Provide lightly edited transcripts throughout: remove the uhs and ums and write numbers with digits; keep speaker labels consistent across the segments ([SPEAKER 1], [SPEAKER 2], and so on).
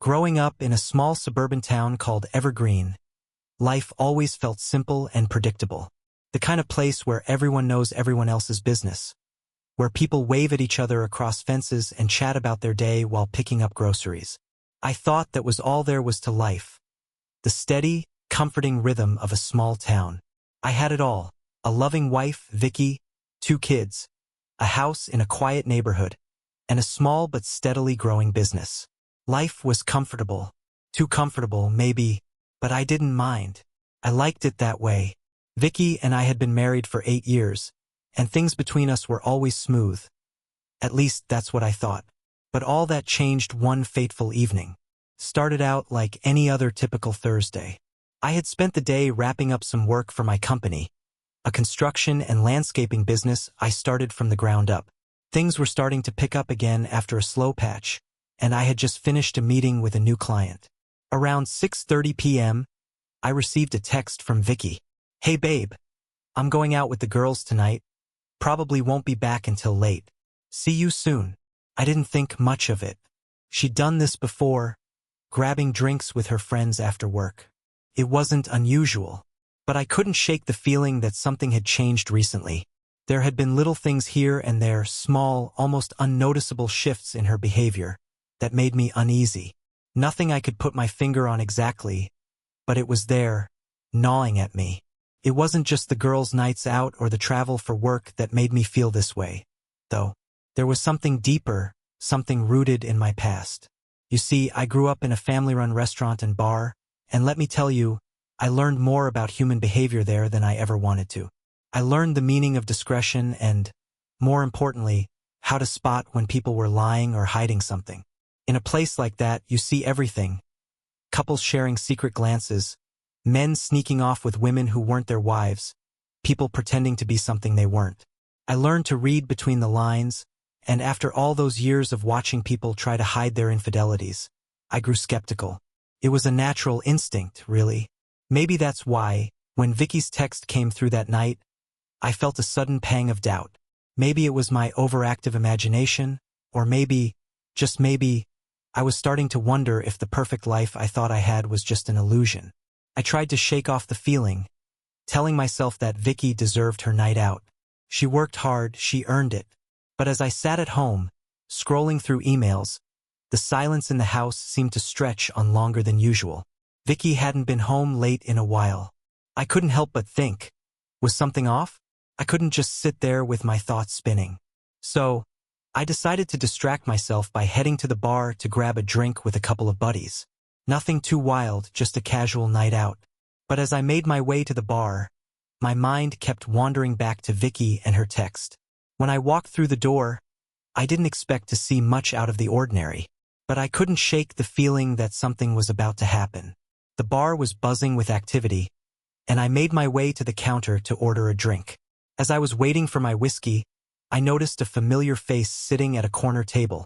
[SPEAKER 1] Growing up in a small suburban town called Evergreen, life always felt simple and predictable. The kind of place where everyone knows everyone else's business, where people wave at each other across fences and chat about their day while picking up groceries. I thought that was all there was to life. The steady, comforting rhythm of a small town. I had it all. A loving wife, Vicky, 2 kids, a house in a quiet neighborhood, and a small but steadily growing business. Life was comfortable. Too comfortable, maybe, but I didn't mind. I liked it that way. Vicky and I had been married for 8 years, and things between us were always smooth. At least that's what I thought. But all that changed one fateful evening. Started out like any other typical Thursday. I had spent the day wrapping up some work for my company, a construction and landscaping business I started from the ground up. Things were starting to pick up again after a slow patch, and I had just finished a meeting with a new client. Around 6:30 p.m., I received a text from Vicky. "Hey babe, I'm going out with the girls tonight. Probably won't be back until late. See you soon." I didn't think much of it. She'd done this before, grabbing drinks with her friends after work. It wasn't unusual, but I couldn't shake the feeling that something had changed recently. There had been little things here and there, small, almost unnoticeable shifts in her behavior that made me uneasy. Nothing I could put my finger on exactly, but it was there, gnawing at me. It wasn't just the girls' nights out or the travel for work that made me feel this way, though. There was something deeper, something rooted in my past. You see, I grew up in a family-run restaurant and bar, and let me tell you, I learned more about human behavior there than I ever wanted to. I learned the meaning of discretion and, more importantly, how to spot when people were lying or hiding something. In a place like that, you see everything. Couples sharing secret glances, men sneaking off with women who weren't their wives, people pretending to be something they weren't. I learned to read between the lines, and after all those years of watching people try to hide their infidelities, I grew skeptical. It was a natural instinct, really. Maybe that's why, when Vicky's text came through that night, I felt a sudden pang of doubt. Maybe it was my overactive imagination, or maybe, just maybe, I was starting to wonder if the perfect life I thought I had was just an illusion. I tried to shake off the feeling, telling myself that Vicky deserved her night out. She worked hard, she earned it. But as I sat at home, scrolling through emails, the silence in the house seemed to stretch on longer than usual. Vicky hadn't been home late in a while. I couldn't help but think, was something off? I couldn't just sit there with my thoughts spinning. So, I decided to distract myself by heading to the bar to grab a drink with a couple of buddies. Nothing too wild, just a casual night out. But as I made my way to the bar, my mind kept wandering back to Vicky and her text. When I walked through the door, I didn't expect to see much out of the ordinary, but I couldn't shake the feeling that something was about to happen. The bar was buzzing with activity, and I made my way to the counter to order a drink. As I was waiting for my whiskey, I noticed a familiar face sitting at a corner table.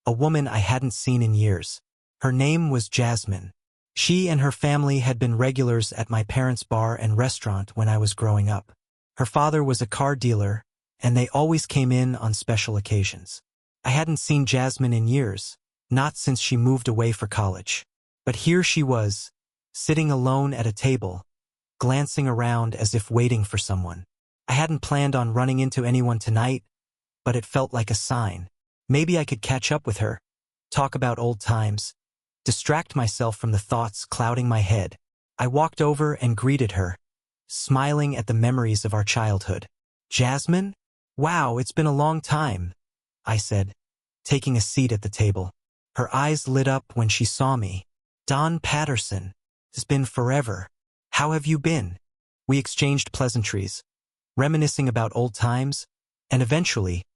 [SPEAKER 1] A woman I hadn't seen in years. Her name was Jasmine. She and her family had been regulars at my parents' bar and restaurant when I was growing up. Her father was a car dealer, and they always came in on special occasions. I hadn't seen Jasmine in years, not since she moved away for college. But here she was, sitting alone at a table, glancing around as if waiting for someone. I hadn't planned on running into anyone tonight, but it felt like a sign. Maybe I could catch up with her, talk about old times, distract myself from the thoughts clouding my head. I walked over and greeted her, smiling at the memories of our childhood. "Jasmine? Wow, it's been a long time," I said, taking a seat at the table. Her eyes lit up when she saw me. "Don Patterson. It's been forever. How have you been?" We exchanged pleasantries, reminiscing about old times, and eventually,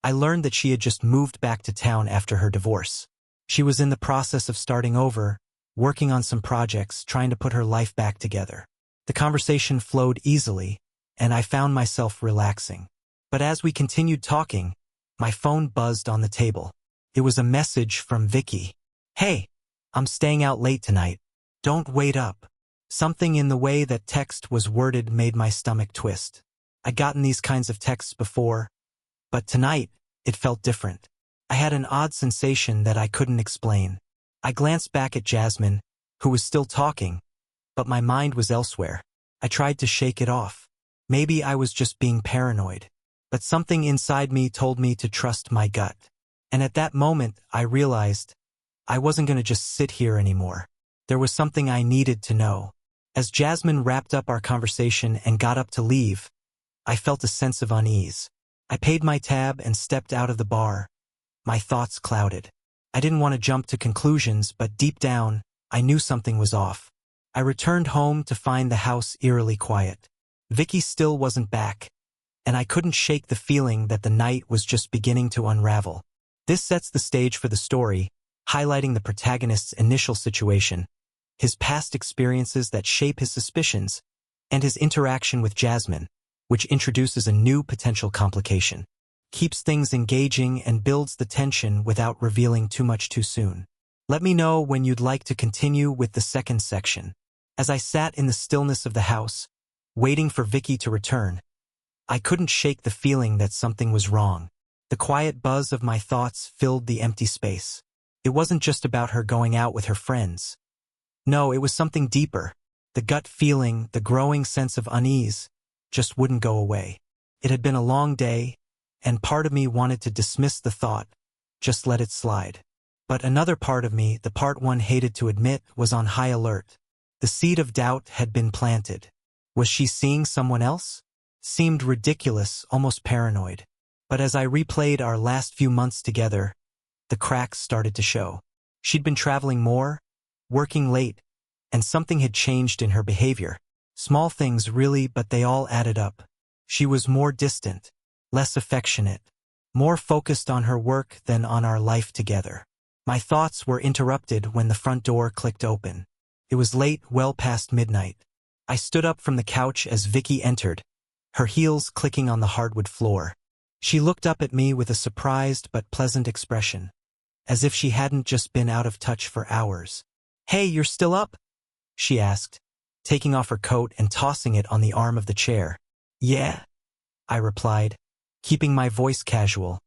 [SPEAKER 1] I learned that she had just moved back to town after her divorce. She was in the process of starting over, working on some projects, trying to put her life back together. The conversation flowed easily, and I found myself relaxing. But as we continued talking, my phone buzzed on the table. It was a message from Vicky. "Hey, I'm staying out late tonight. Don't wait up." Something in the way that text was worded made my stomach twist. I'd gotten these kinds of texts before, but tonight, it felt different. I had an odd sensation that I couldn't explain. I glanced back at Jasmine, who was still talking, but my mind was elsewhere. I tried to shake it off. Maybe I was just being paranoid, but something inside me told me to trust my gut. And at that moment, I realized I wasn't going to just sit here anymore. There was something I needed to know. As Jasmine wrapped up our conversation and got up to leave, I felt a sense of unease. I paid my tab and stepped out of the bar. My thoughts clouded. I didn't want to jump to conclusions, but deep down, I knew something was off. I returned home to find the house eerily quiet. Vicky still wasn't back, and I couldn't shake the feeling that the night was just beginning to unravel. This sets the stage for the story, highlighting the protagonist's initial situation, his past experiences that shape his suspicions, and his interaction with Jasmine, which introduces a new potential complication. Keeps things engaging and builds the tension without revealing too much too soon. Let me know when you'd like to continue with the second section. As I sat in the stillness of the house, waiting for Vicky to return, I couldn't shake the feeling that something was wrong. The quiet buzz of my thoughts filled the empty space. It wasn't just about her going out with her friends. No, it was something deeper. The gut feeling, the growing sense of unease, just wouldn't go away. It had been a long day, and part of me wanted to dismiss the thought, just let it slide. But another part of me, the part one hated to admit, was on high alert. The seed of doubt had been planted. Was she seeing someone else? Seemed ridiculous, almost paranoid. But as I replayed our last few months together, the cracks started to show. She'd been traveling more, working late, and something had changed in her behavior. Small things really, but they all added up. She was more distant, less affectionate, more focused on her work than on our life together. My thoughts were interrupted when the front door clicked open. It was late, well past midnight. I stood up from the couch as Vicky entered, her heels clicking on the hardwood floor. She looked up at me with a surprised but pleasant expression, as if she hadn't just been out of touch for hours. "Hey, you're still up?" she asked, taking off her coat and tossing it on the arm of the chair. "Yeah," I replied, keeping my voice casual,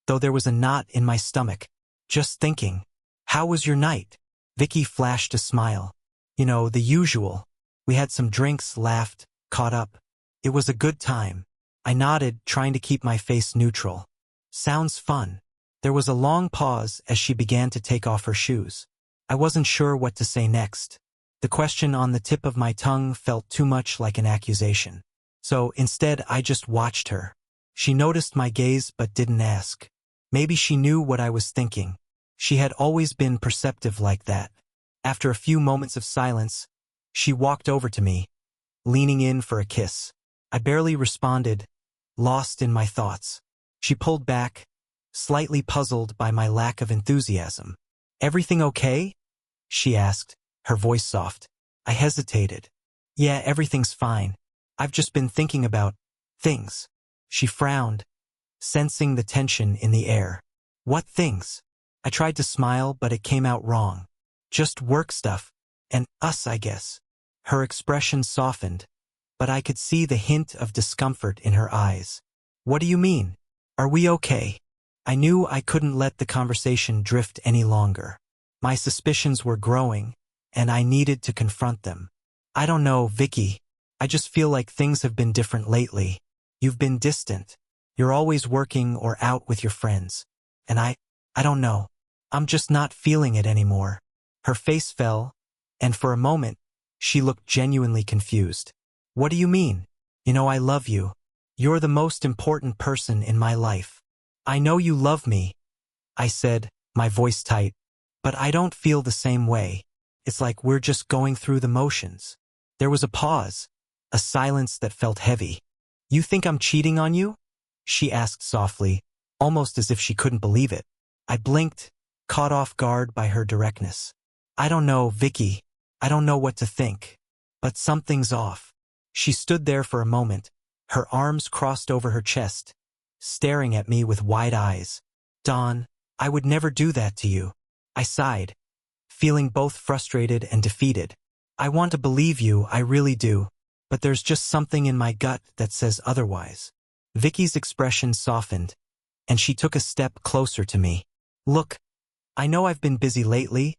[SPEAKER 1] though there was a knot in my stomach. "Just thinking. How was your night?" Vicky flashed a smile. "You know, the usual. We had some drinks, laughed, caught up. It was a good time." I nodded, trying to keep my face neutral. "Sounds fun." There was a long pause as she began to take off her shoes. I wasn't sure what to say next. The question on the tip of my tongue felt too much like an accusation. So instead, I just watched her. She noticed my gaze but didn't ask. Maybe she knew what I was thinking. She had always been perceptive like that. After a few moments of silence, she walked over to me, leaning in for a kiss. I barely responded, lost in my thoughts. She pulled back, slightly puzzled by my lack of enthusiasm. "Everything okay?" she asked, her voice soft. I hesitated. "Yeah, everything's fine. I've just been thinking about things." She frowned, sensing the tension in the air. "What things?" I tried to smile, but it came out wrong. "Just work stuff. And us, I guess." Her expression softened, but I could see the hint of discomfort in her eyes. "What do you mean? Are we okay?" I knew I couldn't let the conversation drift any longer. My suspicions were growing, and I needed to confront them. "I don't know, Vicky. I just feel like things have been different lately. You've been distant. You're always working or out with your friends. And I don't know. I'm just not feeling it anymore." Her face fell, and for a moment, she looked genuinely confused. "What do you mean? You know I love you. You're the most important person in my life." "I know you love me," I said, my voice tight, "but I don't feel the same way. It's like we're just going through the motions." There was a pause, a silence that felt heavy. "You think I'm cheating on you?" she asked softly, almost as if she couldn't believe it. I blinked, caught off guard by her directness. "I don't know, Vicky. I don't know what to think. But something's off." She stood there for a moment, her arms crossed over her chest, staring at me with wide eyes. "Dawn, I would never do that to you." I sighed, feeling both frustrated and defeated. "I want to believe you, I really do. But there's just something in my gut that says otherwise." Vicky's expression softened, and she took a step closer to me. "Look, I know I've been busy lately,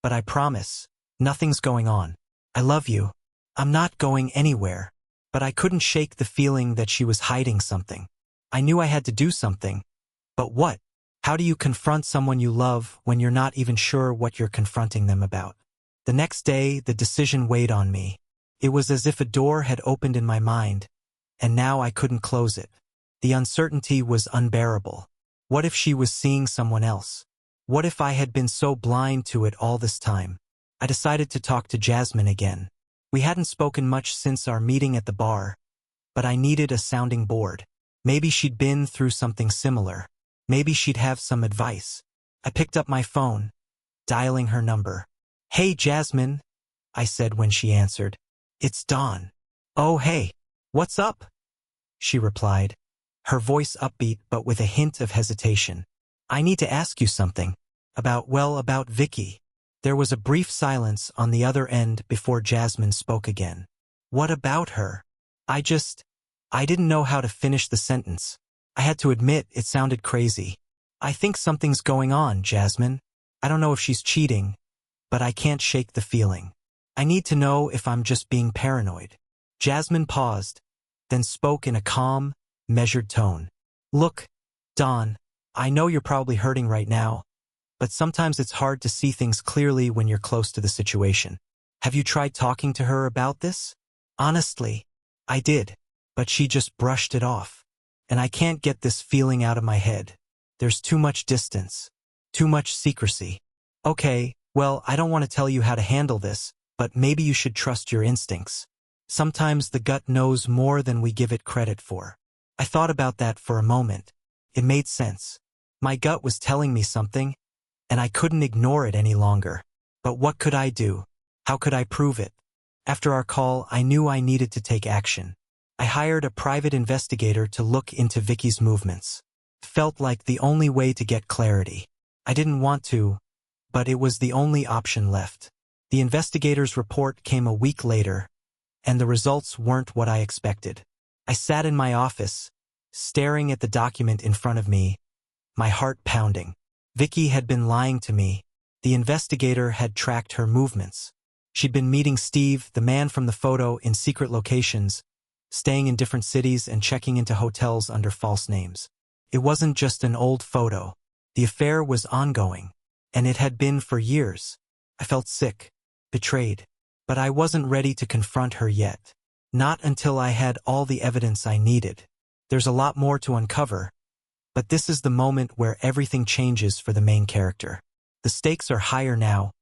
[SPEAKER 1] But I promise, nothing's going on. I love you. I'm not going anywhere. But I couldn't shake the feeling that she was hiding something. I knew I had to do something. But what? How do you confront someone you love when you're not even sure what you're confronting them about? The next day, the decision weighed on me. It was as if a door had opened in my mind, and now I couldn't close it. The uncertainty was unbearable. What if she was seeing someone else? What if I had been so blind to it all this time? I decided to talk to Jasmine again. We hadn't spoken much since our meeting at the bar, but I needed a sounding board. Maybe she'd been through something similar. Maybe she'd have some advice. I picked up my phone, dialing her number. "Hey, Jasmine," I said when she answered. "It's Dawn." "Oh, hey, what's up?" she replied, her voice upbeat but with a hint of hesitation. "I need to ask you something. About Vicky." There was a brief silence on the other end before Jasmine spoke again. "What about her?" I didn't know how to finish the sentence. I had to admit it sounded crazy. "I think something's going on, Jasmine. I don't know if she's cheating, but I can't shake the feeling. I need to know if I'm just being paranoid." Jasmine paused, then spoke in a calm, measured tone. "Look, Dawn, I know you're probably hurting right now, but sometimes it's hard to see things clearly when you're close to the situation. Have you tried talking to her about this?" "Honestly, I did, but she just brushed it off. And I can't get this feeling out of my head. There's too much distance, too much secrecy." "Okay, well, I don't want to tell you how to handle this, but maybe you should trust your instincts. Sometimes the gut knows more than we give it credit for." I thought about that for a moment. It made sense. My gut was telling me something, and I couldn't ignore it any longer. But what could I do? How could I prove it? After our call, I knew I needed to take action. I hired a private investigator to look into Vicky's movements. It felt like the only way to get clarity. I didn't want to, but it was the only option left. The investigator's report came a week later, and the results weren't what I expected. I sat in my office, staring at the document in front of me, my heart pounding. Vicky had been lying to me. The investigator had tracked her movements. She'd been meeting Steve, the man from the photo, in secret locations, staying in different cities and checking into hotels under false names. It wasn't just an old photo. The affair was ongoing, and it had been for years. I felt sick, betrayed, but I wasn't ready to confront her yet. Not until I had all the evidence I needed. There's a lot more to uncover, but this is the moment where everything changes for the main character. The stakes are higher now,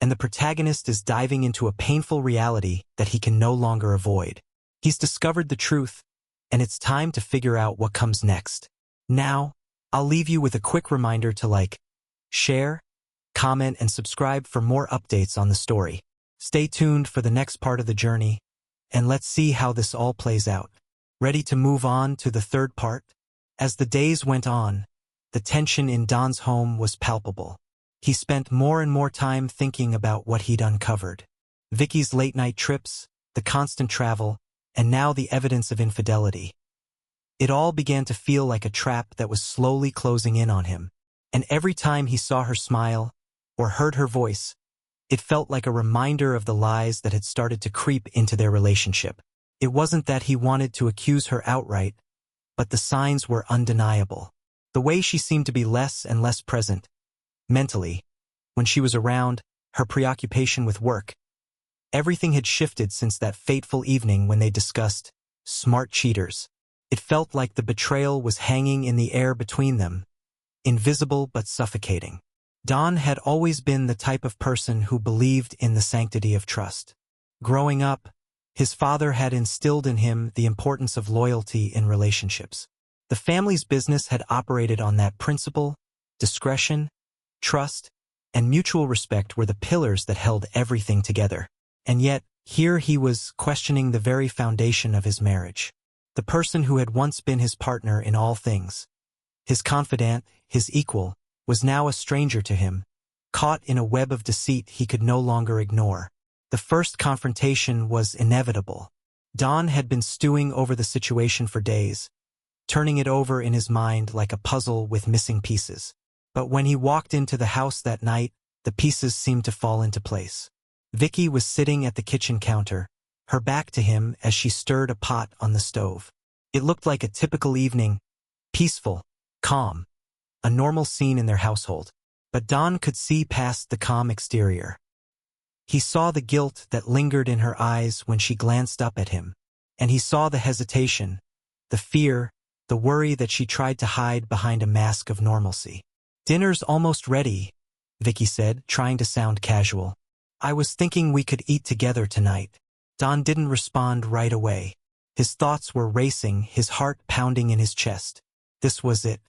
[SPEAKER 1] and the protagonist is diving into a painful reality that he can no longer avoid. He's discovered the truth, and it's time to figure out what comes next. Now, I'll leave you with a quick reminder to like, share, comment, and subscribe for more updates on the story. Stay tuned for the next part of the journey, and let's see how this all plays out. Ready to move on to the third part? As the days went on, the tension in Don's home was palpable. He spent more and more time thinking about what he'd uncovered. Vicky's late-night trips, the constant travel, and now the evidence of infidelity. It all began to feel like a trap that was slowly closing in on him. And every time he saw her smile, or heard her voice, it felt like a reminder of the lies that had started to creep into their relationship. It wasn't that he wanted to accuse her outright, but the signs were undeniable. The way she seemed to be less and less present, mentally, when she was around, her preoccupation with work. Everything had shifted since that fateful evening when they discussed smart cheaters. It felt like the betrayal was hanging in the air between them, invisible but suffocating. Don had always been the type of person who believed in the sanctity of trust. Growing up, his father had instilled in him the importance of loyalty in relationships. The family's business had operated on that principle. Discretion, trust, and mutual respect were the pillars that held everything together. And yet, here he was questioning the very foundation of his marriage. The person who had once been his partner in all things, his confidant, his equal, was now a stranger to him, caught in a web of deceit he could no longer ignore. The first confrontation was inevitable. Don had been stewing over the situation for days, turning it over in his mind like a puzzle with missing pieces. But when he walked into the house that night, the pieces seemed to fall into place. Vicky was sitting at the kitchen counter, her back to him as she stirred a pot on the stove. It looked like a typical evening, peaceful, calm, a normal scene in their household. But Don could see past the calm exterior. He saw the guilt that lingered in her eyes when she glanced up at him, and he saw the hesitation, the fear, the worry that she tried to hide behind a mask of normalcy. "Dinner's almost ready," Vicky said, trying to sound casual. "I was thinking we could eat together tonight." Don didn't respond right away. His thoughts were racing, his heart pounding in his chest. This was it.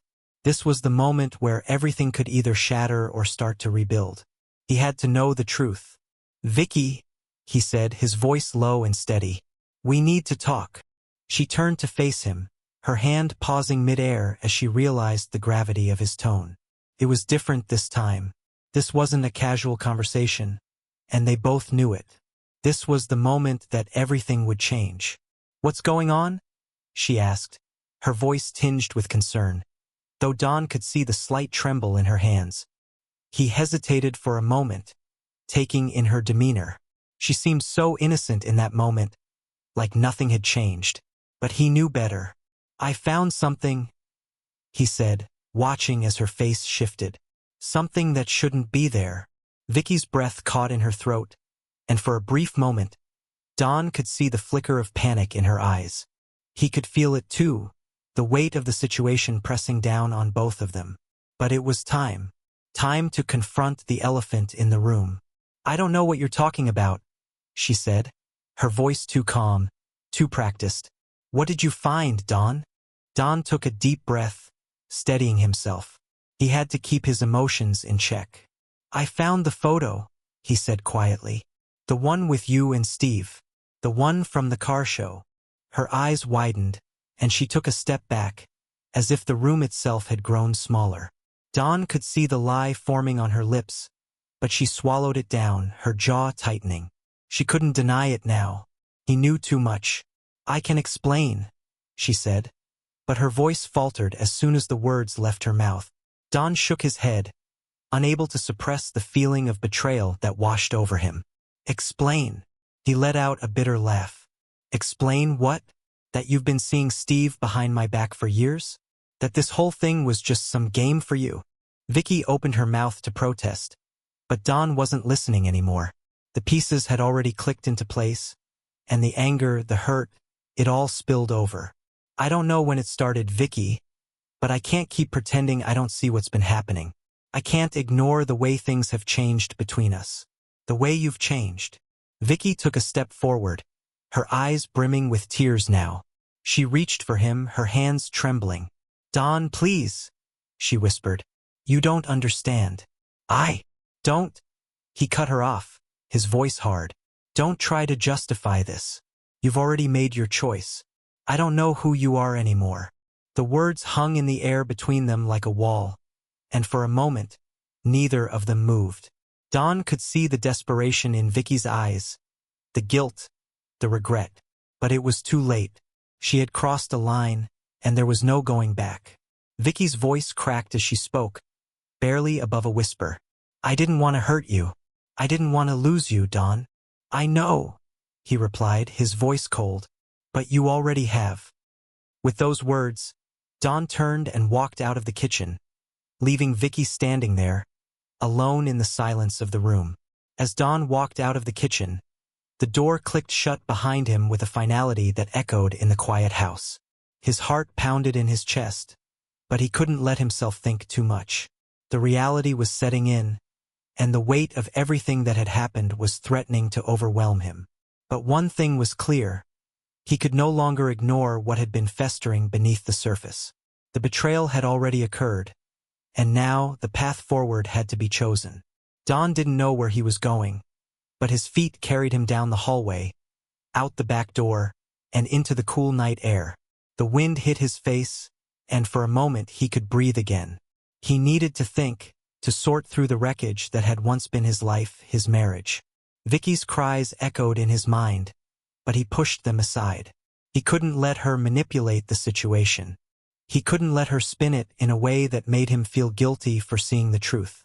[SPEAKER 1] This was the moment where everything could either shatter or start to rebuild. He had to know the truth. "Vicky," he said, his voice low and steady. "We need to talk." She turned to face him, her hand pausing mid-air as she realized the gravity of his tone. It was different this time. This wasn't a casual conversation, and they both knew it. This was the moment that everything would change. "What's going on?" she asked, her voice tinged with concern, though Don could see the slight tremble in her hands. He hesitated for a moment, taking in her demeanor. She seemed so innocent in that moment, like nothing had changed. But he knew better. "I found something," he said, watching as her face shifted. "Something that shouldn't be there." Vicky's breath caught in her throat, and for a brief moment, Don could see the flicker of panic in her eyes. He could feel it too, the weight of the situation pressing down on both of them. But it was time. Time to confront the elephant in the room. "I don't know what you're talking about," she said, her voice too calm, too practiced. "What did you find, Don?" Don took a deep breath, steadying himself. He had to keep his emotions in check. "I found the photo," he said quietly. "The one with you and Steve. The one from the car show." Her eyes widened, and she took a step back, as if the room itself had grown smaller. Don could see the lie forming on her lips, but she swallowed it down, her jaw tightening. She couldn't deny it now. He knew too much. "I can explain," she said, but her voice faltered as soon as the words left her mouth. Don shook his head, unable to suppress the feeling of betrayal that washed over him. "Explain." He let out a bitter laugh. "Explain what? That you've been seeing Steve behind my back for years? That this whole thing was just some game for you?" Vicky opened her mouth to protest, but Don wasn't listening anymore. The pieces had already clicked into place, and the anger, the hurt, it all spilled over. "I don't know when it started, Vicky, but I can't keep pretending I don't see what's been happening. I can't ignore the way things have changed between us. The way you've changed." Vicky took a step forward, her eyes brimming with tears now. She reached for him, her hands trembling. "Don, please," she whispered. "You don't understand." "I don't." He cut her off, his voice hard. "Don't try to justify this. You've already made your choice. I don't know who you are anymore." The words hung in the air between them like a wall, and for a moment, neither of them moved. Don could see the desperation in Vicky's eyes, the guilt, the regret. But it was too late. She had crossed a line, and there was no going back. Vicky's voice cracked as she spoke, barely above a whisper. "I didn't want to hurt you. I didn't want to lose you, Don." "I know," he replied, his voice cold. "But you already have." With those words, Don turned and walked out of the kitchen, leaving Vicky standing there, alone in the silence of the room. As Don walked out of the kitchen, the door clicked shut behind him with a finality that echoed in the quiet house. His heart pounded in his chest, but he couldn't let himself think too much. The reality was setting in, and the weight of everything that had happened was threatening to overwhelm him. But one thing was clear. He could no longer ignore what had been festering beneath the surface. The betrayal had already occurred, and now the path forward had to be chosen. Don didn't know where he was going, but his feet carried him down the hallway, out the back door, and into the cool night air. The wind hit his face, and for a moment he could breathe again. He needed to think, to sort through the wreckage that had once been his life, his marriage. Vicky's cries echoed in his mind, but he pushed them aside. He couldn't let her manipulate the situation. He couldn't let her spin it in a way that made him feel guilty for seeing the truth.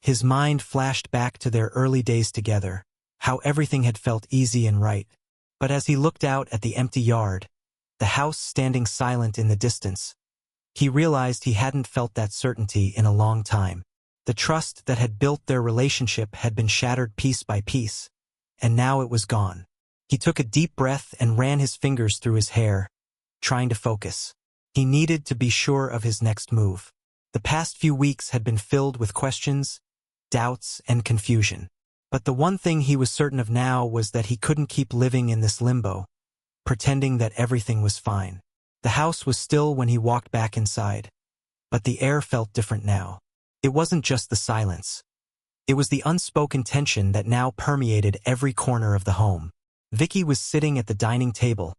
[SPEAKER 1] His mind flashed back to their early days together, how everything had felt easy and right. But as he looked out at the empty yard, the house standing silent in the distance, he realized he hadn't felt that certainty in a long time. The trust that had built their relationship had been shattered piece by piece, and now it was gone. He took a deep breath and ran his fingers through his hair, trying to focus. He needed to be sure of his next move. The past few weeks had been filled with questions, doubts, and confusion. But the one thing he was certain of now was that he couldn't keep living in this limbo, pretending that everything was fine. The house was still when he walked back inside, but the air felt different now. It wasn't just the silence. It was the unspoken tension that now permeated every corner of the home. Vicky was sitting at the dining table,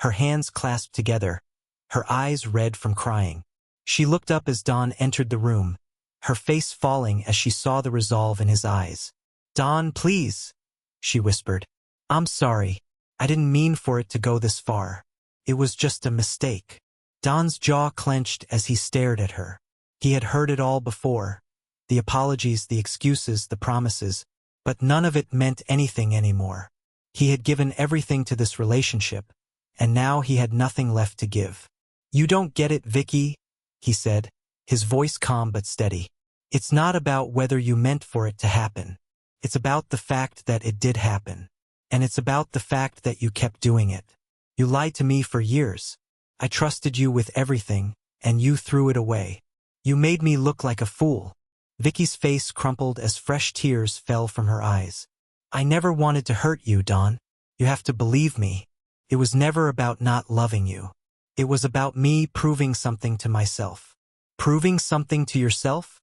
[SPEAKER 1] her hands clasped together, her eyes red from crying. She looked up as Don entered the room, her face falling as she saw the resolve in his eyes. "Don, please," she whispered. "I'm sorry. I didn't mean for it to go this far. It was just a mistake." Don's jaw clenched as he stared at her. He had heard it all before. The apologies, the excuses, the promises, but none of it meant anything anymore. He had given everything to this relationship, and now he had nothing left to give. "You don't get it, Vicky," he said, his voice calm but steady. "It's not about whether you meant for it to happen. It's about the fact that it did happen. And it's about the fact that you kept doing it. You lied to me for years. I trusted you with everything, and you threw it away. You made me look like a fool." Vicky's face crumpled as fresh tears fell from her eyes. "I never wanted to hurt you, Don. You have to believe me. It was never about not loving you. It was about me proving something to myself." "Proving something to yourself?"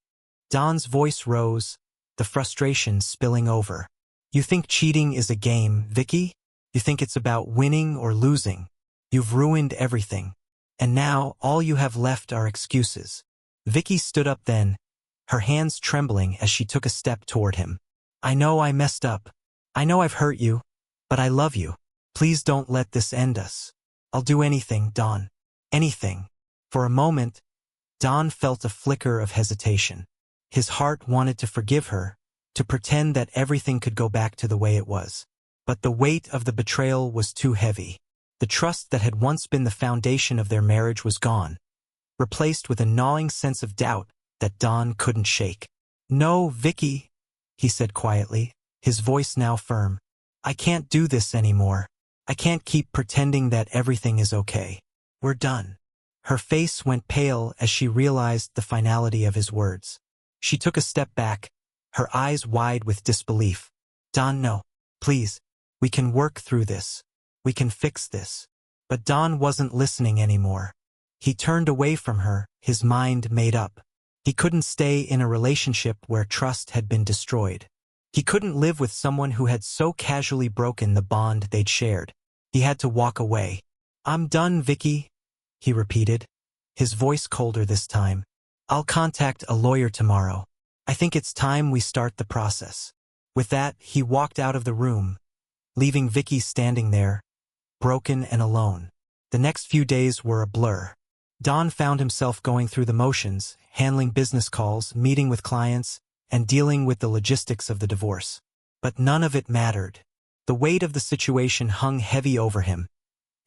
[SPEAKER 1] Don's voice rose, the frustration spilling over. "You think cheating is a game, Vicky? You think it's about winning or losing? You've ruined everything. And now all you have left are excuses." Vicky stood up then, her hands trembling as she took a step toward him. "I know I messed up. I know I've hurt you, but I love you. Please don't let this end us. I'll do anything, Don. Anything." For a moment, Don felt a flicker of hesitation. His heart wanted to forgive her, to pretend that everything could go back to the way it was. But the weight of the betrayal was too heavy. The trust that had once been the foundation of their marriage was gone, replaced with a gnawing sense of doubt that Don couldn't shake. "No, Vicky," he said quietly, his voice now firm. "I can't do this anymore. I can't keep pretending that everything is okay. We're done." Her face went pale as she realized the finality of his words. She took a step back, her eyes wide with disbelief. "Don, no. Please. We can work through this. We can fix this." But Don wasn't listening anymore. He turned away from her, his mind made up. He couldn't stay in a relationship where trust had been destroyed. He couldn't live with someone who had so casually broken the bond they'd shared. He had to walk away. "I'm done, Vicky," he repeated, his voice colder this time. "I'll contact a lawyer tomorrow. I think it's time we start the process." With that, he walked out of the room, leaving Vicky standing there, broken and alone. The next few days were a blur. Don found himself going through the motions, handling business calls, meeting with clients, and dealing with the logistics of the divorce. But none of it mattered. The weight of the situation hung heavy over him,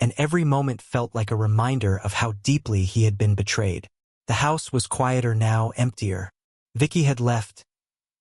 [SPEAKER 1] and every moment felt like a reminder of how deeply he had been betrayed. The house was quieter now, emptier. Vicky had left,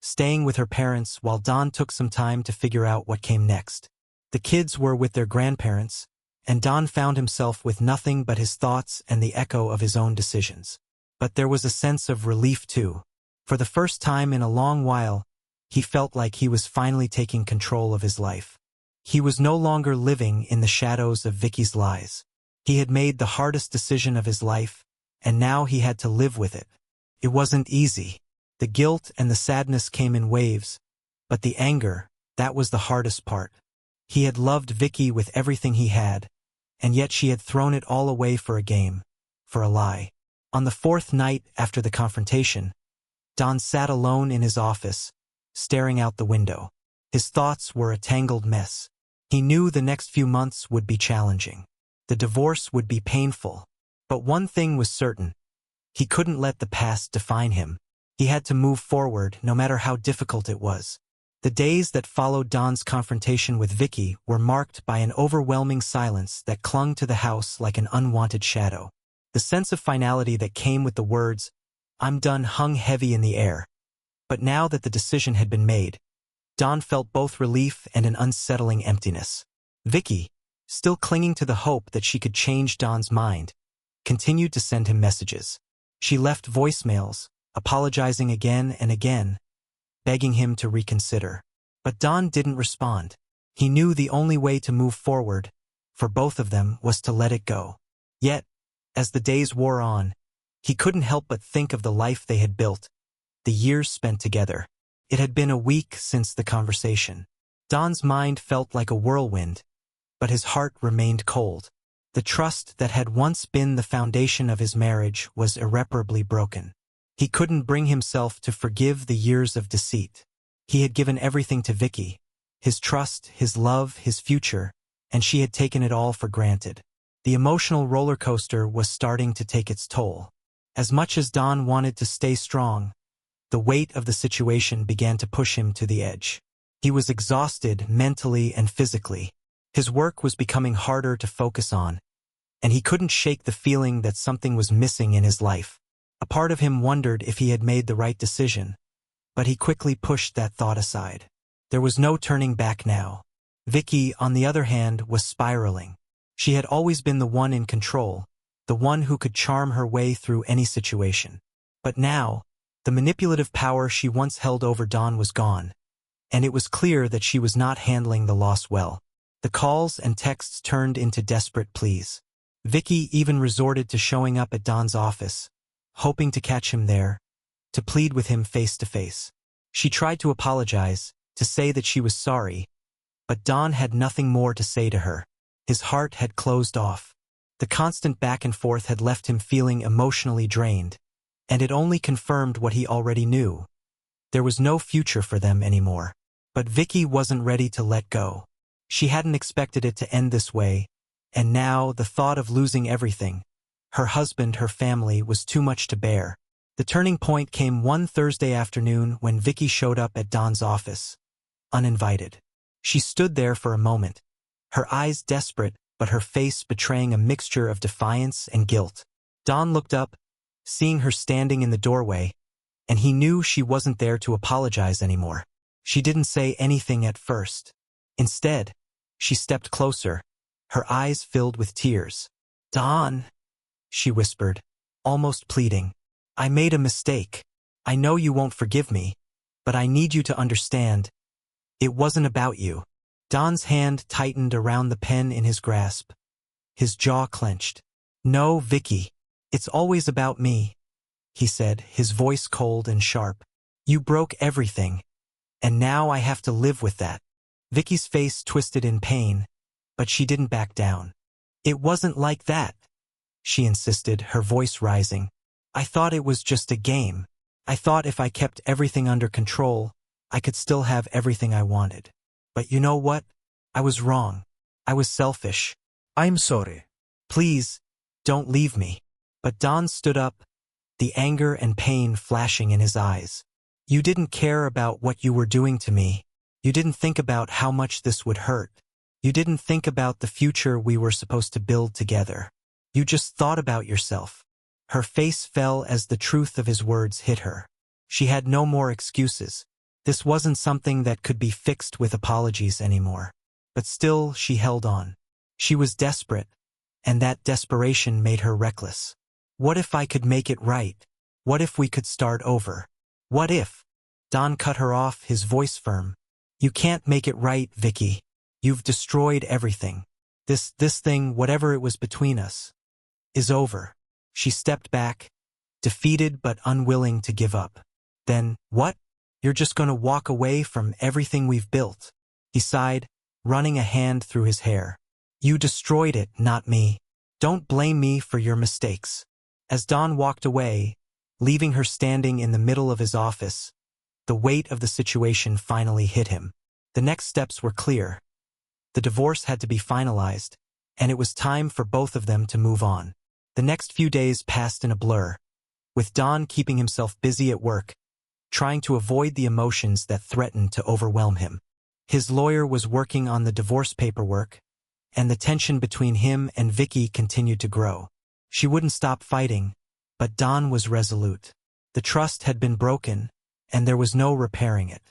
[SPEAKER 1] staying with her parents while Don took some time to figure out what came next. The kids were with their grandparents, and Don found himself with nothing but his thoughts and the echo of his own decisions. But there was a sense of relief too. For the first time in a long while, he felt like he was finally taking control of his life. He was no longer living in the shadows of Vicky's lies. He had made the hardest decision of his life, and now he had to live with it. It wasn't easy. The guilt and the sadness came in waves, but the anger, that was the hardest part. He had loved Vicky with everything he had, and yet she had thrown it all away for a game, for a lie. On the fourth night after the confrontation, Don sat alone in his office, staring out the window. His thoughts were a tangled mess. He knew the next few months would be challenging. The divorce would be painful. But one thing was certain. He couldn't let the past define him. He had to move forward, no matter how difficult it was. The days that followed Don's confrontation with Vicky were marked by an overwhelming silence that clung to the house like an unwanted shadow. The sense of finality that came with the words, "I'm done," hung heavy in the air. But now that the decision had been made, Don felt both relief and an unsettling emptiness. Vicky, still clinging to the hope that she could change Don's mind, continued to send him messages. She left voicemails, apologizing again and again, begging him to reconsider. But Don didn't respond. He knew the only way to move forward, for both of them, was to let it go. Yet, as the days wore on, he couldn't help but think of the life they had built, the years spent together. It had been a week since the conversation. Don's mind felt like a whirlwind, but his heart remained cold. The trust that had once been the foundation of his marriage was irreparably broken. He couldn't bring himself to forgive the years of deceit. He had given everything to Vicky, his trust, his love, his future, and she had taken it all for granted. The emotional roller coaster was starting to take its toll. As much as Don wanted to stay strong, the weight of the situation began to push him to the edge. He was exhausted mentally and physically. His work was becoming harder to focus on, and he couldn't shake the feeling that something was missing in his life. A part of him wondered if he had made the right decision, but he quickly pushed that thought aside. There was no turning back now. Vicky, on the other hand, was spiraling. She had always been the one in control, the one who could charm her way through any situation. But now, the manipulative power she once held over Don was gone, and it was clear that she was not handling the loss well. The calls and texts turned into desperate pleas. Vicky even resorted to showing up at Don's office, hoping to catch him there, to plead with him face to face. She tried to apologize, to say that she was sorry, but Don had nothing more to say to her. His heart had closed off. The constant back and forth had left him feeling emotionally drained, and it only confirmed what he already knew. There was no future for them anymore. But Vicky wasn't ready to let go. She hadn't expected it to end this way, and now the thought of losing everything, her husband, her family, was too much to bear. The turning point came one Thursday afternoon when Vicky showed up at Don's office, uninvited. She stood there for a moment, her eyes desperate but her face betraying a mixture of defiance and guilt. Don looked up, seeing her standing in the doorway, and he knew she wasn't there to apologize anymore. She didn't say anything at first. Instead, she stepped closer, her eyes filled with tears. "Don," she whispered, almost pleading, "I made a mistake. I know you won't forgive me, but I need you to understand. It wasn't about you." Don's hand tightened around the pen in his grasp. His jaw clenched. "No, Vicky, it's always about me," he said, his voice cold and sharp. "You broke everything, and now I have to live with that." Vicky's face twisted in pain, but she didn't back down. "It wasn't like that," she insisted, her voice rising. "I thought it was just a game. I thought if I kept everything under control, I could still have everything I wanted. But you know what? I was wrong. I was selfish.
[SPEAKER 2] I'm sorry.
[SPEAKER 1] Please, don't leave me." But Don stood up, the anger and pain flashing in his eyes. "You didn't care about what you were doing to me. You didn't think about how much this would hurt. You didn't think about the future we were supposed to build together. You just thought about yourself." Her face fell as the truth of his words hit her. She had no more excuses. This wasn't something that could be fixed with apologies anymore. But still, she held on. She was desperate, and that desperation made her reckless. What if I could make it right? What if we could start over? What if? Don cut her off, his voice firm. "You can't make it right, Vicky. You've destroyed everything. This thing, whatever it was between us, is over." She stepped back, defeated but unwilling to give up. "Then, what? You're just going to walk away from everything we've built?" He sighed, running a hand through his hair. "You destroyed it, not me. Don't blame me for your mistakes." As Don walked away, leaving her standing in the middle of his office, the weight of the situation finally hit him. The next steps were clear. The divorce had to be finalized, and it was time for both of them to move on. The next few days passed in a blur, with Don keeping himself busy at work, trying to avoid the emotions that threatened to overwhelm him. His lawyer was working on the divorce paperwork, and the tension between him and Vicky continued to grow. She wouldn't stop fighting, but Don was resolute. The trust had been broken, and there was no repairing it.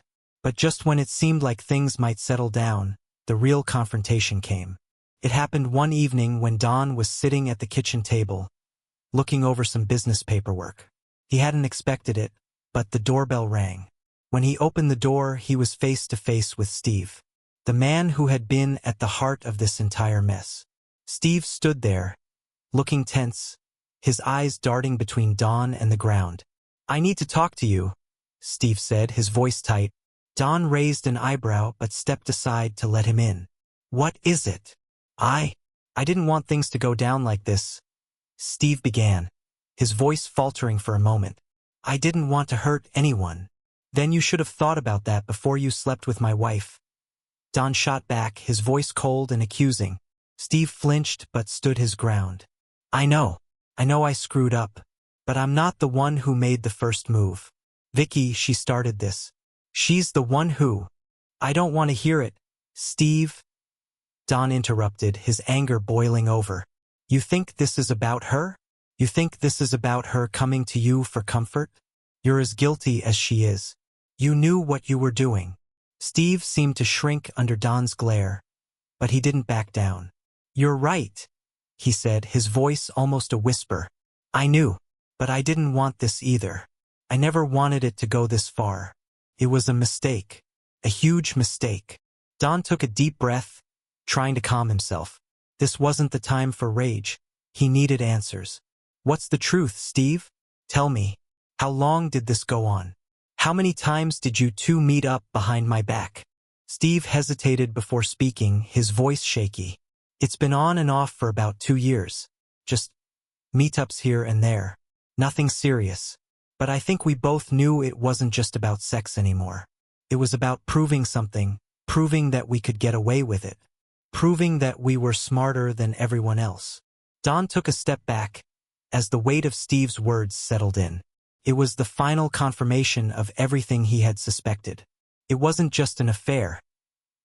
[SPEAKER 1] But just when it seemed like things might settle down, the real confrontation came. It happened one evening when Don was sitting at the kitchen table, looking over some business paperwork. He hadn't expected it, but the doorbell rang. When he opened the door, he was face to face with Steve, the man who had been at the heart of this entire mess. Steve stood there, looking tense, his eyes darting between Don and the ground. "I need to talk to you," Steve said, his voice tight. Don raised an eyebrow but stepped aside to let him in. "What is it?" I didn't want things to go down like this," Steve began, his voice faltering for a moment. "I didn't want to hurt anyone." "Then you should have thought about that before you slept with my wife." Don shot back, his voice cold and accusing. Steve flinched but stood his ground. I know I screwed up, but I'm not the one who made the first move. Vicky, she started this. She's the one who—" "I don't want to hear it, Steve," Don interrupted, his anger boiling over. "You think this is about her? You think this is about her coming to you for comfort? You're as guilty as she is. You knew what you were doing." Steve seemed to shrink under Don's glare, but he didn't back down. "You're right," he said, his voice almost a whisper. "I knew, but I didn't want this either. I never wanted it to go this far. It was a mistake, a huge mistake." Don took a deep breath, trying to calm himself. This wasn't the time for rage. He needed answers. "What's the truth, Steve? Tell me. How long did this go on? How many times did you two meet up behind my back?" Steve hesitated before speaking, his voice shaky. "It's been on and off for about 2 years. Just meetups here and there. Nothing serious. But I think we both knew it wasn't just about sex anymore. It was about proving something, proving that we could get away with it. Proving that we were smarter than everyone else." Don took a step back, as the weight of Steve's words settled in. It was the final confirmation of everything he had suspected. It wasn't just an affair.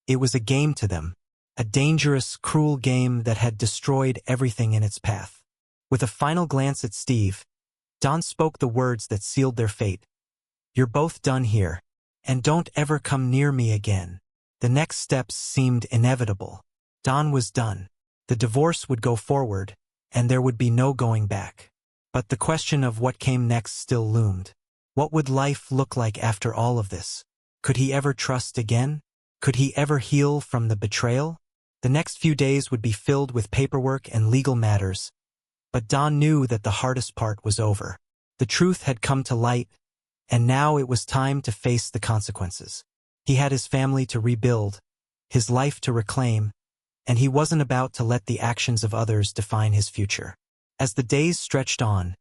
[SPEAKER 1] It was a game to them. A dangerous, cruel game that had destroyed everything in its path. With a final glance at Steve, Don spoke the words that sealed their fate. "You're both done here, and don't ever come near me again." The next steps seemed inevitable. Don was done. The divorce would go forward, and there would be no going back. But the question of what came next still loomed. What would life look like after all of this? Could he ever trust again? Could he ever heal from the betrayal? The next few days would be filled with paperwork and legal matters. But Don knew that the hardest part was over. The truth had come to light, and now it was time to face the consequences. He had his family to rebuild, his life to reclaim, and he wasn't about to let the actions of others define his future. As the days stretched on,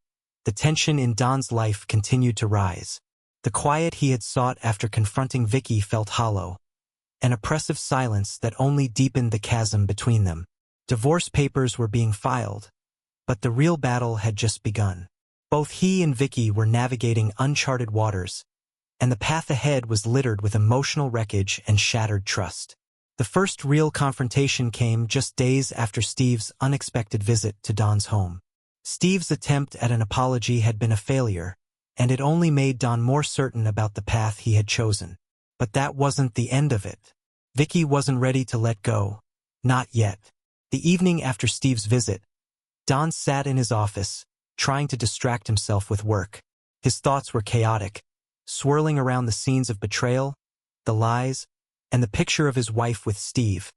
[SPEAKER 1] the tension in Don's life continued to rise. The quiet he had sought after confronting Vicky felt hollow, an oppressive silence that only deepened the chasm between them. Divorce papers were being filed, but the real battle had just begun. Both he and Vicky were navigating uncharted waters, and the path ahead was littered with emotional wreckage and shattered trust. The first real confrontation came just days after Steve's unexpected visit to Don's home. Steve's attempt at an apology had been a failure, and it only made Don more certain about the path he had chosen. But that wasn't the end of it. Vicky wasn't ready to let go. Not yet. The evening after Steve's visit, Don sat in his office, trying to distract himself with work. His thoughts were chaotic, swirling around the scenes of betrayal, the lies, and the picture of his wife with Steve.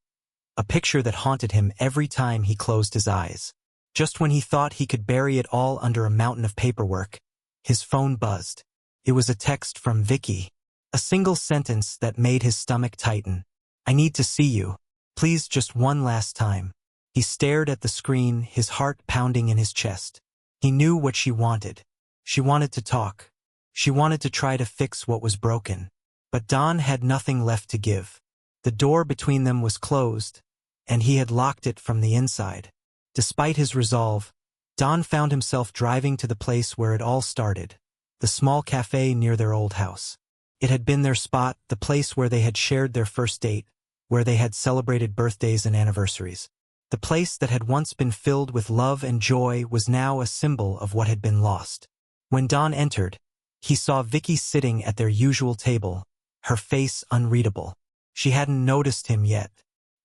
[SPEAKER 1] A picture that haunted him every time he closed his eyes. Just when he thought he could bury it all under a mountain of paperwork, his phone buzzed. It was a text from Vicky. A single sentence that made his stomach tighten. "I need to see you. Please, just one last time." He stared at the screen, his heart pounding in his chest. He knew what she wanted. She wanted to talk. She wanted to try to fix what was broken. But Don had nothing left to give. The door between them was closed, and he had locked it from the inside. Despite his resolve, Don found himself driving to the place where it all started, the small cafe near their old house. It had been their spot, the place where they had shared their first date, where they had celebrated birthdays and anniversaries. The place that had once been filled with love and joy was now a symbol of what had been lost. When Don entered, he saw Vicky sitting at their usual table, her face unreadable. She hadn't noticed him yet.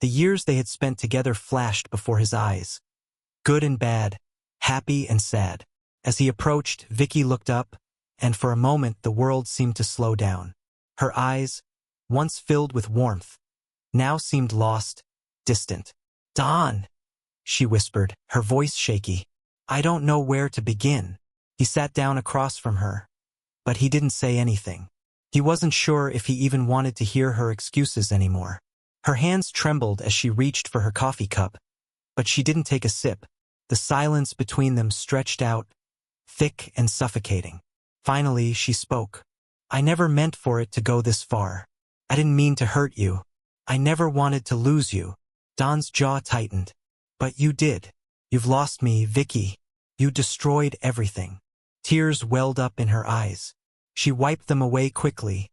[SPEAKER 1] The years they had spent together flashed before his eyes. Good and bad, happy and sad. As he approached, Vicky looked up, and for a moment the world seemed to slow down. Her eyes, once filled with warmth, now seemed lost, distant. "Don," she whispered, her voice shaky. "I don't know where to begin." He sat down across from her, but he didn't say anything. He wasn't sure if he even wanted to hear her excuses anymore. Her hands trembled as she reached for her coffee cup, but she didn't take a sip. The silence between them stretched out, thick and suffocating. Finally, she spoke. "I never meant for it to go this far. I didn't mean to hurt you. I never wanted to lose you." Don's jaw tightened. "But you did. You've lost me, Vicky. You destroyed everything." Tears welled up in her eyes. She wiped them away quickly,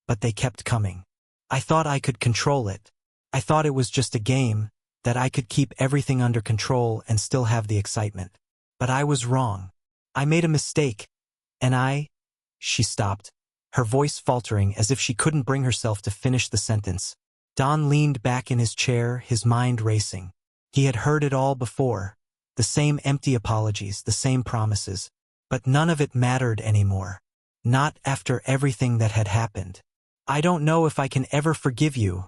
[SPEAKER 1] but they kept coming. "I thought I could control it. I thought it was just a game, that I could keep everything under control and still have the excitement. But I was wrong. I made a mistake, and She stopped, her voice faltering as if she couldn't bring herself to finish the sentence. Don leaned back in his chair, his mind racing. He had heard it all before, the same empty apologies, the same promises, but none of it mattered anymore. Not after everything that had happened. "I don't know if I can ever forgive you,"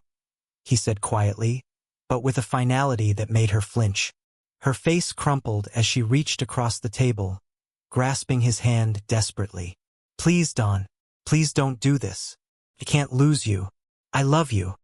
[SPEAKER 1] he said quietly, but with a finality that made her flinch. Her face crumpled as she reached across the table, grasping his hand desperately. "Please, Don, please don't do this. I can't lose you. I love you."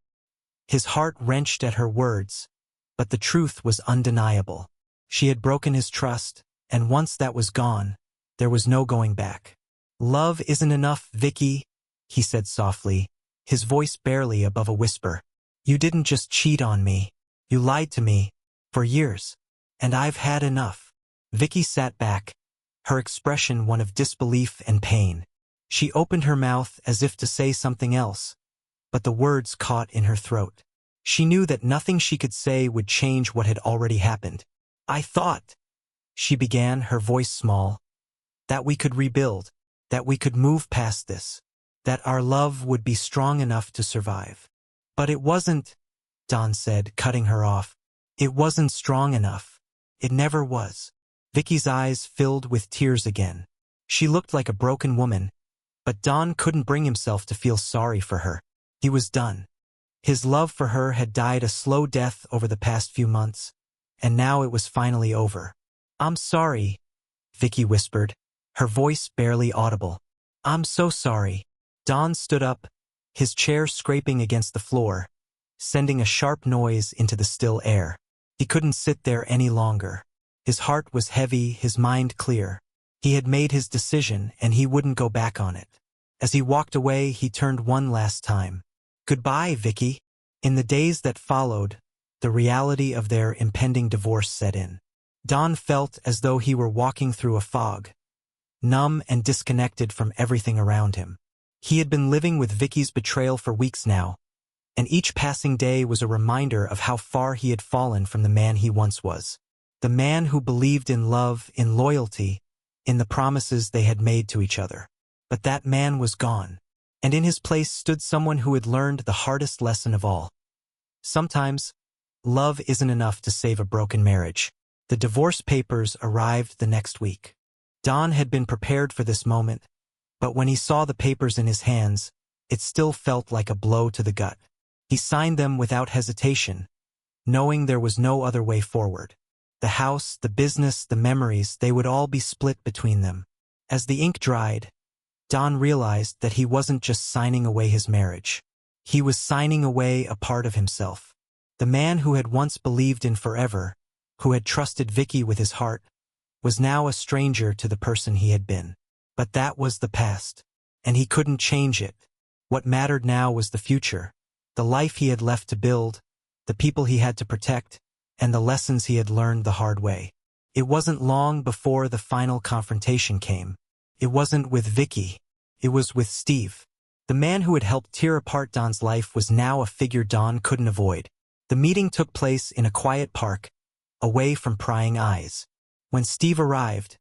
[SPEAKER 1] His heart wrenched at her words, but the truth was undeniable. She had broken his trust, and once that was gone, there was no going back. "Love isn't enough, Vicky," he said softly, his voice barely above a whisper. "You didn't just cheat on me. You lied to me, for years. And I've had enough." Vicky sat back, her expression one of disbelief and pain. She opened her mouth as if to say something else, but the words caught in her throat. She knew that nothing she could say would change what had already happened. "I thought," she began, her voice small, "that we could rebuild, that we could move past this, that our love would be strong enough to survive. But it wasn't," Don said, cutting her off. "It wasn't strong enough. It never was." Vicky's eyes filled with tears again. She looked like a broken woman, but Don couldn't bring himself to feel sorry for her. He was done. His love for her had died a slow death over the past few months, and now it was finally over. "I'm sorry," Vicky whispered, her voice barely audible. "I'm so sorry." Don stood up, his chair scraping against the floor, sending a sharp noise into the still air. He couldn't sit there any longer. His heart was heavy, his mind clear. He had made his decision, and he wouldn't go back on it. As he walked away, he turned one last time. "Goodbye, Vicky." In the days that followed, the reality of their impending divorce set in. Don felt as though he were walking through a fog, numb and disconnected from everything around him. He had been living with Vicky's betrayal for weeks now, and each passing day was a reminder of how far he had fallen from the man he once was. The man who believed in love, in loyalty, in the promises they had made to each other. But that man was gone, and in his place stood someone who had learned the hardest lesson of all. Sometimes, love isn't enough to save a broken marriage. The divorce papers arrived the next week. Don had been prepared for this moment, but when he saw the papers in his hands, it still felt like a blow to the gut. He signed them without hesitation, knowing there was no other way forward. The house, the business, the memories, they would all be split between them. As the ink dried, Don realized that he wasn't just signing away his marriage. He was signing away a part of himself. The man who had once believed in forever, who had trusted Vicky with his heart, was now a stranger to the person he had been. But that was the past, and he couldn't change it. What mattered now was the future, the life he had left to build, the people he had to protect, and the lessons he had learned the hard way. It wasn't long before the final confrontation came. It wasn't with Vicky. It was with Steve. The man who had helped tear apart Don's life was now a figure Don couldn't avoid. The meeting took place in a quiet park, away from prying eyes. When Steve arrived,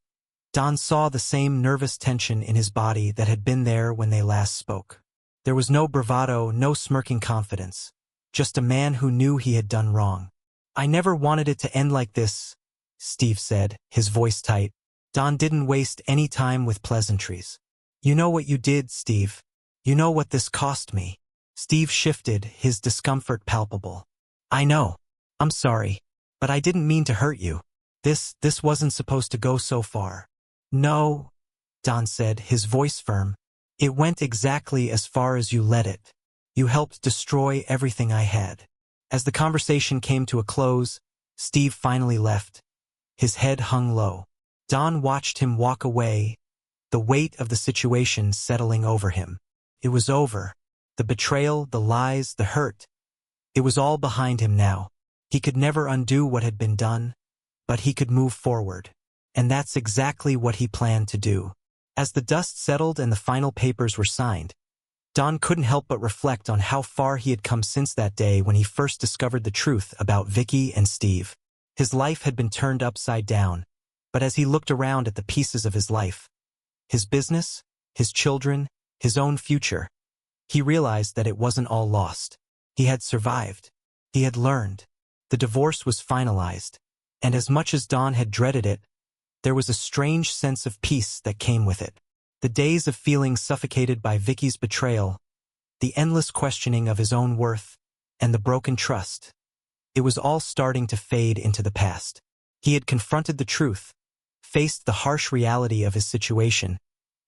[SPEAKER 1] Don saw the same nervous tension in his body that had been there when they last spoke. There was no bravado, no smirking confidence. Just a man who knew he had done wrong. "I never wanted it to end like this," Steve said, his voice tight. Don didn't waste any time with pleasantries. "You know what you did, Steve. You know what this cost me." Steve shifted, his discomfort palpable. "I know. I'm sorry. But I didn't mean to hurt you. This wasn't supposed to go so far." "No," Don said, his voice firm. "It went exactly as far as you let it. You helped destroy everything I had." As the conversation came to a close, Steve finally left. His head hung low. Don watched him walk away, the weight of the situation settling over him. It was over. The betrayal, the lies, the hurt. It was all behind him now. He could never undo what had been done, but he could move forward. And that's exactly what he planned to do. As the dust settled and the final papers were signed, Don couldn't help but reflect on how far he had come since that day when he first discovered the truth about Vicky and Steve. His life had been turned upside down, but as he looked around at the pieces of his life, his business, his children, his own future, he realized that it wasn't all lost. He had survived. He had learned. The divorce was finalized, and as much as Don had dreaded it, there was a strange sense of peace that came with it. The days of feeling suffocated by Vicky's betrayal, the endless questioning of his own worth, and the broken trust, it was all starting to fade into the past. He had confronted the truth, faced the harsh reality of his situation,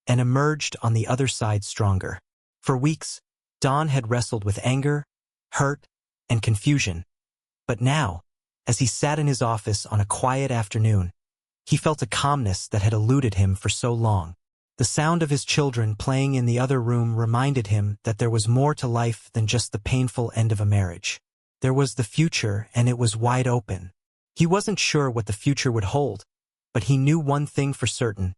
[SPEAKER 1] and emerged on the other side stronger. For weeks, Don had wrestled with anger, hurt, and confusion. But now, as he sat in his office on a quiet afternoon, he felt a calmness that had eluded him for so long. The sound of his children playing in the other room reminded him that there was more to life than just the painful end of a marriage. There was the future, and it was wide open. He wasn't sure what the future would hold, but he knew one thing for certain.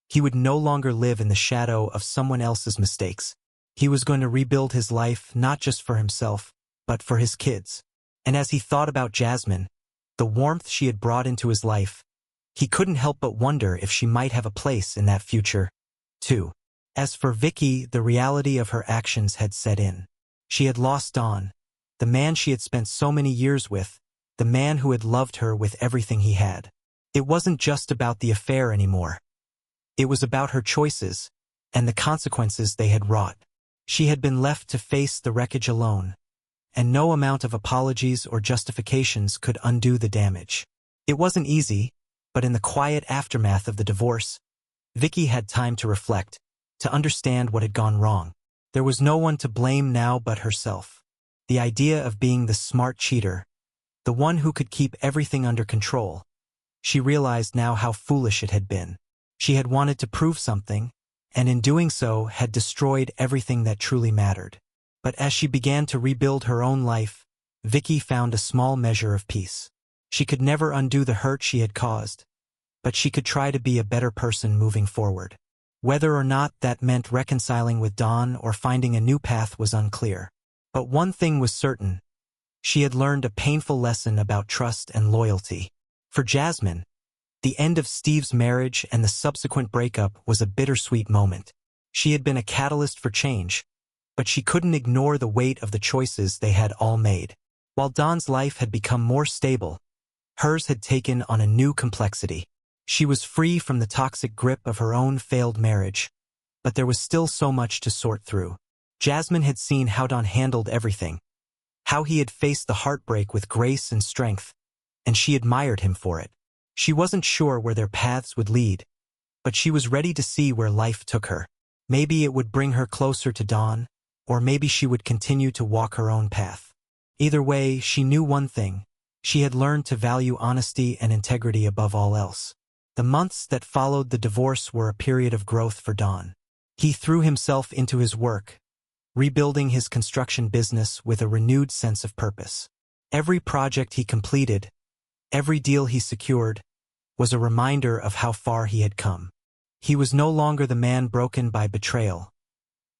[SPEAKER 1] He would no longer live in the shadow of someone else's mistakes. He was going to rebuild his life not just for himself, but for his kids. And as he thought about Jasmine, the warmth she had brought into his life, he couldn't help but wonder if she might have a place in that future, too. As for Vicky, the reality of her actions had set in. She had lost Don, the man she had spent so many years with, the man who had loved her with everything he had. It wasn't just about the affair anymore. It was about her choices, and the consequences they had wrought. She had been left to face the wreckage alone, and no amount of apologies or justifications could undo the damage. It wasn't easy, but in the quiet aftermath of the divorce, Vicky had time to reflect, to understand what had gone wrong. There was no one to blame now but herself. The idea of being the smart cheater, the one who could keep everything under control, she realized now how foolish it had been. She had wanted to prove something, and in doing so had destroyed everything that truly mattered. But as she began to rebuild her own life, Vicky found a small measure of peace. She could never undo the hurt she had caused, but she could try to be a better person moving forward. Whether or not that meant reconciling with Don or finding a new path was unclear. But one thing was certain. She had learned a painful lesson about trust and loyalty. For Jasmine, the end of Steve's marriage and the subsequent breakup was a bittersweet moment. She had been a catalyst for change, but she couldn't ignore the weight of the choices they had all made. While Don's life had become more stable, hers had taken on a new complexity. She was free from the toxic grip of her own failed marriage, but there was still so much to sort through. Jasmine had seen how Don handled everything, how he had faced the heartbreak with grace and strength, and she admired him for it. She wasn't sure where their paths would lead, but she was ready to see where life took her. Maybe it would bring her closer to Don, or maybe she would continue to walk her own path. Either way, she knew one thing. She had learned to value honesty and integrity above all else. The months that followed the divorce were a period of growth for Don. He threw himself into his work, rebuilding his construction business with a renewed sense of purpose. Every project he completed, every deal he secured, was a reminder of how far he had come. He was no longer the man broken by betrayal.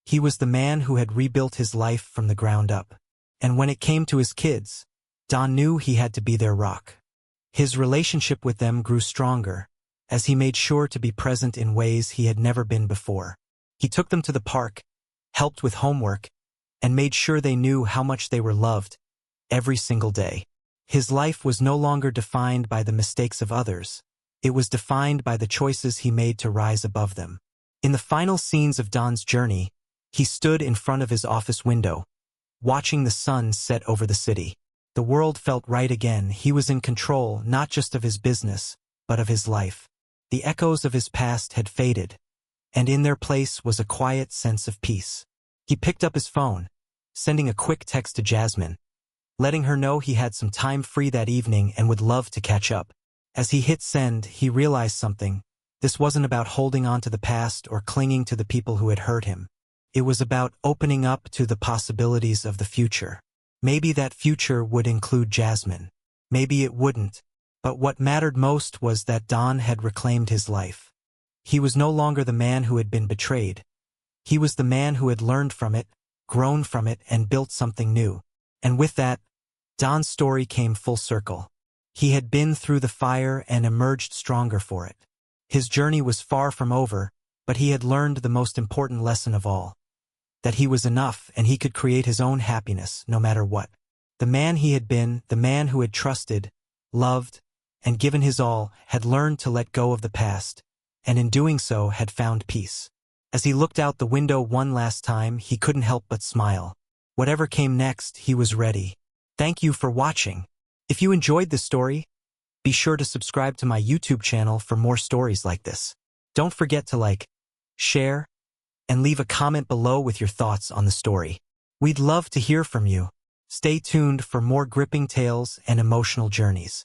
[SPEAKER 1] He was the man who had rebuilt his life from the ground up. And when it came to his kids, Don knew he had to be their rock. His relationship with them grew stronger, as he made sure to be present in ways he had never been before. He took them to the park, helped with homework, and made sure they knew how much they were loved every single day. His life was no longer defined by the mistakes of others. It was defined by the choices he made to rise above them. In the final scenes of Don's journey, he stood in front of his office window, watching the sun set over the city. The world felt right again. He was in control not just of his business, but of his life. The echoes of his past had faded, and in their place was a quiet sense of peace. He picked up his phone, sending a quick text to Jasmine, letting her know he had some time free that evening and would love to catch up. As he hit send, he realized something. This wasn't about holding on to the past or clinging to the people who had hurt him. It was about opening up to the possibilities of the future. Maybe that future would include Jasmine. Maybe it wouldn't. But what mattered most was that Don had reclaimed his life. He was no longer the man who had been betrayed. He was the man who had learned from it, grown from it, and built something new. And with that, Don's story came full circle. He had been through the fire and emerged stronger for it. His journey was far from over, but he had learned the most important lesson of all. That he was enough and he could create his own happiness no matter what. The man he had been, the man who had trusted, loved, and given his all, had learned to let go of the past, and in doing so had found peace. As he looked out the window one last time, he couldn't help but smile. Whatever came next, he was ready. Thank you for watching. If you enjoyed this story, be sure to subscribe to my YouTube channel for more stories like this. Don't forget to like, share, and leave a comment below with your thoughts on the story. We'd love to hear from you. Stay tuned for more gripping tales and emotional journeys.